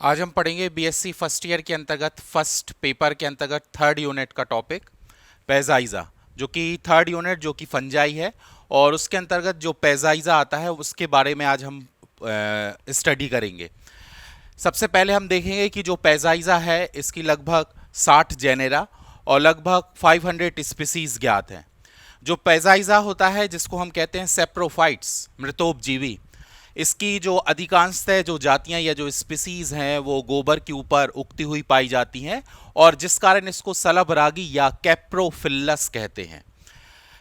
आज हम पढ़ेंगे बीएससी फर्स्ट ईयर के अंतर्गत फर्स्ट पेपर के अंतर्गत थर्ड यूनिट का टॉपिक पैजाइजा, जो कि थर्ड यूनिट जो कि फंजाई है। और उसके अंतर्गत जो पैजाइजा आता है उसके बारे में आज हम स्टडी करेंगे। सबसे पहले हम देखेंगे कि जो पैजाइजा है इसकी लगभग 60 जेनेरा और लगभग 500 स्पीसीज ज्ञात हैं। जो पैजाइजा होता है जिसको हम कहते हैं सेप्रोफाइट्स, मृतोपजीवी, इसकी जो अधिकांशतः जो जातियां या जो स्पीसीज हैं वो गोबर के ऊपर उगती हुई पाई जाती हैं और जिस कारण इसको सलबरागी या कैप्रोफिलस कहते हैं।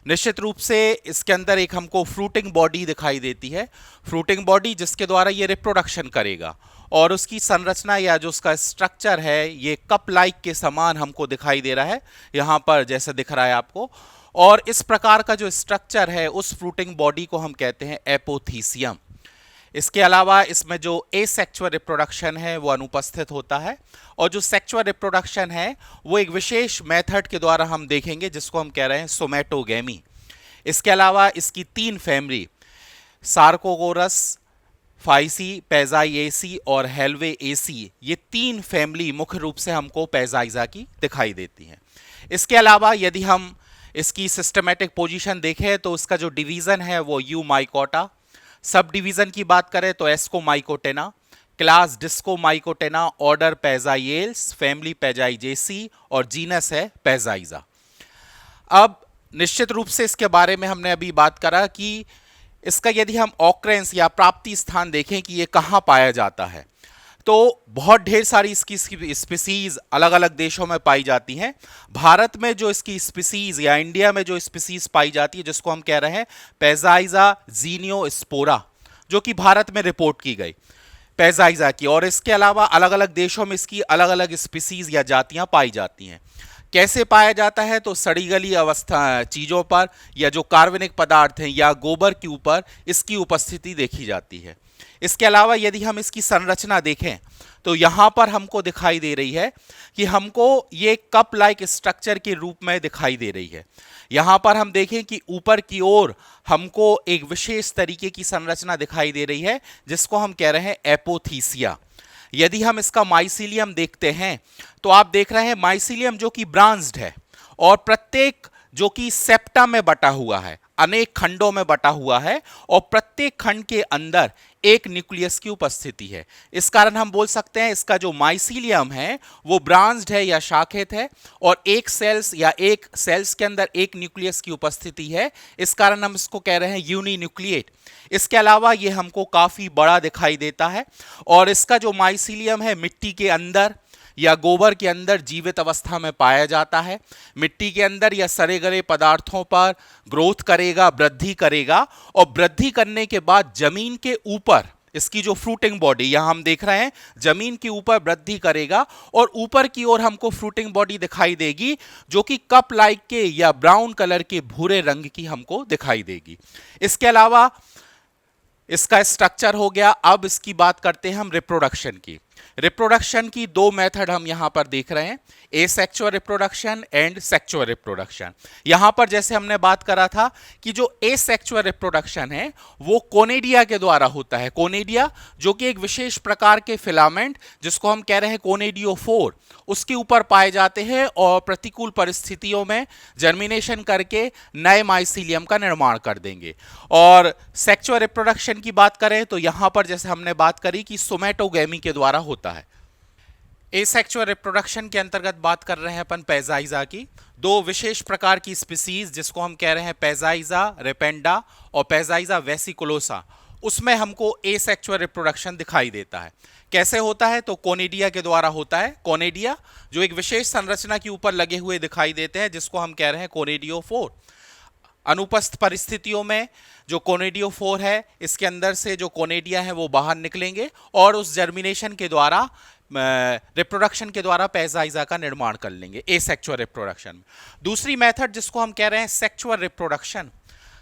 निश्चित रूप से इसके अंदर एक हमको फ्रूटिंग बॉडी दिखाई देती है, फ्रूटिंग बॉडी जिसके द्वारा ये रिप्रोडक्शन करेगा और उसकी संरचना या जो उसका स्ट्रक्चर है ये कप लाइक के समान हमको दिखाई दे रहा है यहाँ पर जैसे दिख रहा है आपको। और इस प्रकार का जो स्ट्रक्चर है उस फ्रूटिंग बॉडी को हम कहते हैं एपोथीसियम। इसके अलावा इसमें जो एसेक्सुअल रिप्रोडक्शन है वो अनुपस्थित होता है और जो सेक्सुअल रिप्रोडक्शन है वो एक विशेष मेथड के द्वारा हम देखेंगे जिसको हम कह रहे हैं सोमैटोगेमी। इसके अलावा इसकी 3 फैमिली सार्कोगोरस, फाइसी, पैजाइएसी और हेल्वेएसी, ये 3 फैमिली मुख्य रूप से हमको पैजाइजा की दिखाई देती हैं। इसके अलावा यदि हम इसकी सिस्टमेटिक पोजीशन देखें तो इसका जो डिवीजन है वो यू माइकोटा, सब डिवीजन की बात करें तो एस्कोमाइकोटेना, क्लास डिस्कोमाइकोटेना, ऑर्डर पैजाइएल्स, फैमिली पैजाइजेसी और जीनस है पैजाइजा। अब निश्चित रूप से इसके बारे में हमने अभी बात करा कि इसका यदि हम ऑकरेंस या प्राप्ति स्थान देखें कि ये कहाँ पाया जाता है तो बहुत ढेर सारी इसकी स्पीसीज अलग अलग देशों में पाई जाती हैं। भारत में जो इसकी स्पीसीज या इंडिया में जो स्पीसीज पाई जाती है जिसको हम कह रहे हैं पैजाइजा जीनियोस्पोरा, जो कि भारत में रिपोर्ट की गई पैजाइजा की, और इसके अलावा अलग अलग देशों में इसकी अलग अलग स्पीसीज या जातियां पाई जाती हैं। कैसे पाया जाता है तो सड़ी गली अवस्था चीज़ों पर या जो कार्बनिक पदार्थ हैं या गोबर के ऊपर इसकी उपस्थिति देखी जाती है। इसके अलावा यदि हम इसकी संरचना देखें तो यहाँ पर हमको दिखाई दे रही है कि हमको ये कप लाइक स्ट्रक्चर के रूप में दिखाई दे रही है। यहाँ पर हम देखें कि ऊपर की ओर हमको एक विशेष तरीके की संरचना दिखाई दे रही है जिसको हम कह रहे हैं एपोथीसिया। यदि हम इसका माइसीलियम देखते हैं तो आप देख रहे हैं माइसीलियम जो कि ब्रांच्ड है और प्रत्येक जो कि सेप्टा में बटा हुआ है, अनेक खंडों में बटा हुआ है और प्रत्येक खंड के अंदर एक न्यूक्लियस की उपस्थिति है। इस कारण हम बोल सकते हैं इसका जो माइसीलियम है वो ब्रांच्ड है या शाखित है और एक सेल्स या एक सेल्स के अंदर एक न्यूक्लियस की उपस्थिति है। इस कारण हम इसको कह रहे हैं यूनिन्यूक्लिएट। इसके अलावा ये हमको काफी बड़ा दिखाई देता है और इसका जो माइसीलियम है मिट्टी के अंदर या गोबर के अंदर जीवित अवस्था में पाया जाता है। मिट्टी के अंदर या सड़े गले पदार्थों पर ग्रोथ करेगा, वृद्धि करेगा और वृद्धि करने के बाद जमीन के ऊपर इसकी जो फ्रूटिंग बॉडी यहां हम देख रहे हैं जमीन के ऊपर वृद्धि करेगा और ऊपर की ओर हमको फ्रूटिंग बॉडी दिखाई देगी जो कि कप लाइक के या ब्राउन कलर के भूरे रंग की हमको दिखाई देगी। इसके अलावा इसका स्ट्रक्चर हो गया। अब इसकी बात करते हैं हम रिप्रोडक्शन की। रिप्रोडक्शन की 2 मेथड हम यहां पर देख रहे हैं, asexual reproduction and sexual reproduction. यहां पर जैसे हमने बात करा था कि जो एसेक्सुअल रिप्रोडक्शन है वो कोनेडिया के द्वारा होता है। कोनेडिया जो कि एक विशेष प्रकार के फिलामेंट जिसको हम कह रहे हैं कोनेडियोफोर, उसके ऊपर पाए जाते हैं और प्रतिकूल परिस्थितियों में जर्मिनेशन करके नए माइसीलियम का निर्माण कर देंगे। और सेक्सुअल रिप्रोडक्शन की बात करें तो यहां पर जैसे हमने बात करी कि सोमैटोगेमी के द्वारा होता है। एसेक्सुअल रिप्रोडक्शन के अंतर्गत बात कर रहे हैं अपन पैजाइजा की। 2 विशेष प्रकार की स्पीसीज जिसको हम कह रहे हैं पैजाइजा रेपेंडा और पैजाइजा वेसिकुलोसा, उसमें हमको एसेक्सुअल रिप्रोडक्शन दिखाई देता है। कैसे होता है तो कोनेडिया के द्वारा होता है। कोनेडिया जो एक विशेष संरचना के ऊपर लगे हुए दिखाई देते हैं जिसको हम कह रहे हैं कोनेडियोफोर। अनुपस्थित परिस्थितियों में जो कोनेडियोफोर है इसके अंदर से जो कोनेडिया है वो बाहर निकलेंगे और उस जर्मिनेशन के द्वारा रिप्रोडक्शन के द्वारा पैजाइजा का निर्माण कर लेंगे एसेक्सुअल रिप्रोडक्शन। दूसरी मेथड जिसको हम कह रहे हैं सेक्सुअल रिप्रोडक्शन,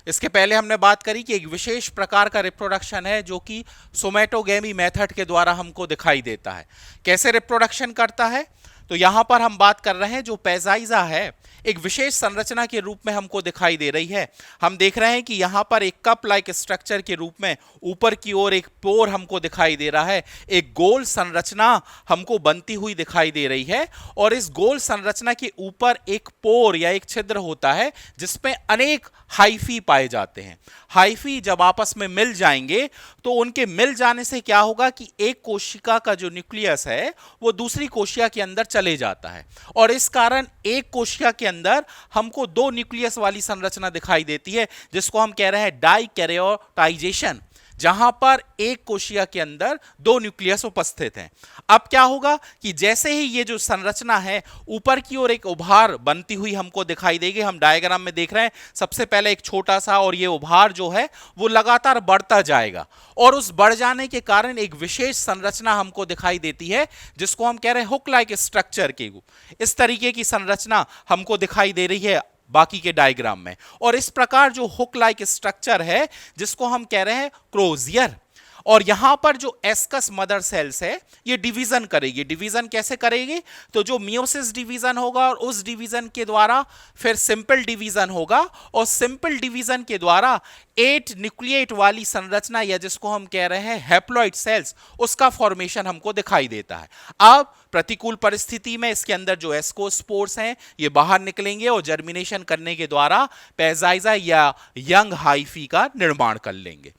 इसके पहले हमने बात करी कि एक विशेष प्रकार का रिप्रोडक्शन है जो कि सोमैटोगेमी मेथड के द्वारा हमको दिखाई देता है। कैसे रिप्रोडक्शन करता है तो यहां पर हम बात कर रहे हैं जो पैजाइजा है एक विशेष संरचना के रूप में हमको दिखाई दे रही है। हम देख रहे हैं कि यहां पर एक कप लाइक स्ट्रक्चर के रूप में ऊपर की ओर एक पोर हमको दिखाई दे रहा है, एक गोल संरचना हमको बनती हुई दिखाई दे रही है, और इस गोल संरचना के ऊपर एक पोर या एक छिद्र होता है जिसमें अनेक हाइफी पाए जाते हैं। हाइफी जब आपस में मिल जाएंगे तो उनके मिल जाने से क्या होगा कि एक कोशिका का जो न्यूक्लियस है वो दूसरी कोशिका के अंदर चले जाता है, और इस कारण एक कोशिका के अंदर हमको दो न्यूक्लियस वाली संरचना दिखाई देती है जिसको हम कह रहे हैं डाइकैरियोटाइजेशन, जहां पर एक कोशिका के अंदर दो न्यूक्लियस उपस्थित हैं। अब क्या होगा कि जैसे ही ये जो संरचना है ऊपर की ओर एक उभार बनती हुई हमको दिखाई देगी। हम डायग्राम में देख रहे हैं सबसे पहले एक छोटा सा, और ये उभार जो है वो लगातार बढ़ता जाएगा, और उस बढ़ जाने के कारण एक विशेष संरचना हमको दिखाई देती है जिसको हम कह रहे हैं हुक लाइक स्ट्रक्चर के। इस तरीके की संरचना हमको दिखाई दे रही है बाकी के डायग्राम में, और इस प्रकार जो हुक लाइक स्ट्रक्चर है जिसको हम कह रहे हैं क्रोजियर, और यहां पर जो एस्कस मदर सेल्स है ये डिवीजन करेगी। डिवीजन कैसे करेगी? तो जो मियोसिस डिवीजन होगा और उस डिवीजन के द्वारा फिर सिंपल डिवीजन होगा, और सिंपल डिवीजन के द्वारा 8 न्यूक्लिएट वाली संरचना या जिसको हम कह रहे हैं हैप्लॉइड सेल्स, उसका फॉर्मेशन हमको दिखाई देता है। अब प्रतिकूल परिस्थिति में इसके अंदर जो एस्कोस्पोर्स हैं ये बाहर निकलेंगे और जर्मिनेशन करने के द्वारा पैजाइजा या यंग हाइफी का निर्माण कर लेंगे।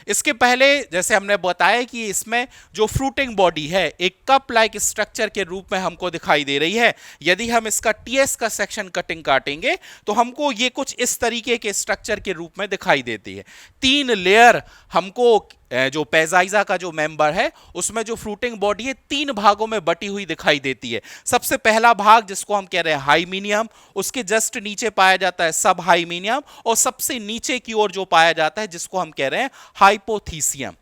इसके पहले जैसे हमने बताया कि इसमें जो फ्रूटिंग बॉडी है एक कप लाइक स्ट्रक्चर के रूप में हमको दिखाई दे रही है। यदि हम इसका टीएस का सेक्शन कटिंग काटेंगे तो हमको ये कुछ इस तरीके के स्ट्रक्चर के रूप में दिखाई देती है। 3 लेयर हमको जो पैजाइजा का जो मेंबर है उसमें जो फ्रूटिंग बॉडी है 3 भागों में बटी हुई दिखाई देती है। सबसे पहला भाग जिसको हम कह रहे हैं हाइमीनियम, उसके जस्ट नीचे पाया जाता है सब हाइमीनियम, और सबसे नीचे की ओर जो पाया जाता है जिसको हम कह रहे हैं हाइपोथीसियम।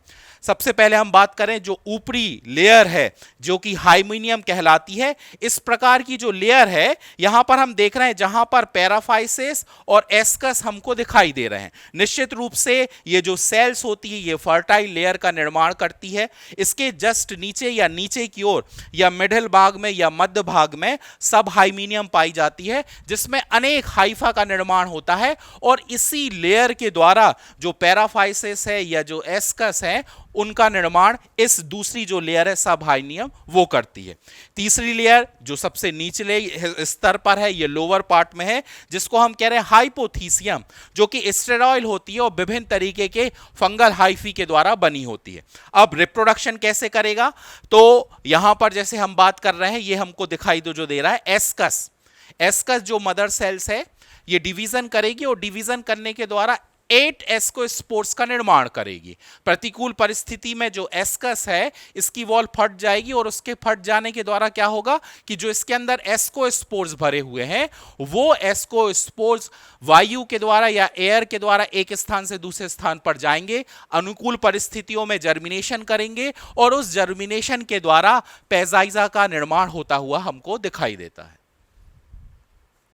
सबसे पहले हम बात करें जो ऊपरी लेयर है जो कि हाइमीनियम कहलाती है। इस प्रकार की जो लेयर है यहां पर हम देख रहे हैं जहां पर पैराफाइसिस और एस्कस हमको दिखाई दे रहे हैं। निश्चित रूप से ये जो सेल्स होती है ये फर्टाइल लेयर का निर्माण करती है। इसके जस्ट नीचे या नीचे की ओर या मिडिल भाग में या मध्य भाग में सब हाइमीनियम पाई जाती है जिसमें अनेक हाइफा का निर्माण होता है, और इसी लेयर के द्वारा जो पैराफाइसिस है या जो एस्कस है उनका निर्माण इस दूसरी जो लेयर है सब हाइमीनियम वो करती है। तीसरी लेयर जो सबसे निचले स्तर पर है ये लोअर पार्ट में है जिसको हम कह रहे हैं हाइपोथीसियम, जो कि स्टेरॉयल होती है और विभिन्न तरीके के फंगल हाइफी के द्वारा बनी होती है। अब रिप्रोडक्शन कैसे करेगा? तो यहां पर जैसे हम बात कर रहे हैं ये हमको दिखाई जो दे रहा है एस्कस। एस्कस जो मदर सेल्स है ये डिवीजन करेगी और डिवीजन करने के द्वारा 8 एस्कोस्पोर्स का निर्माण करेगी। प्रतिकूल परिस्थिति में जो एस्कस है इसकी वॉल फट जाएगी, और उसके फट जाने के द्वारा क्या होगा कि जो इसके अंदर एस्कोस्पोर्स भरे हुए हैं वो एस्कोस्पोर्स वायु के द्वारा या एयर के द्वारा एक स्थान से दूसरे स्थान पर जाएंगे, अनुकूल परिस्थितियों में जर्मिनेशन करेंगे, और उस जर्मिनेशन के द्वारा पैजाइजा का निर्माण होता हुआ हमको दिखाई देता है।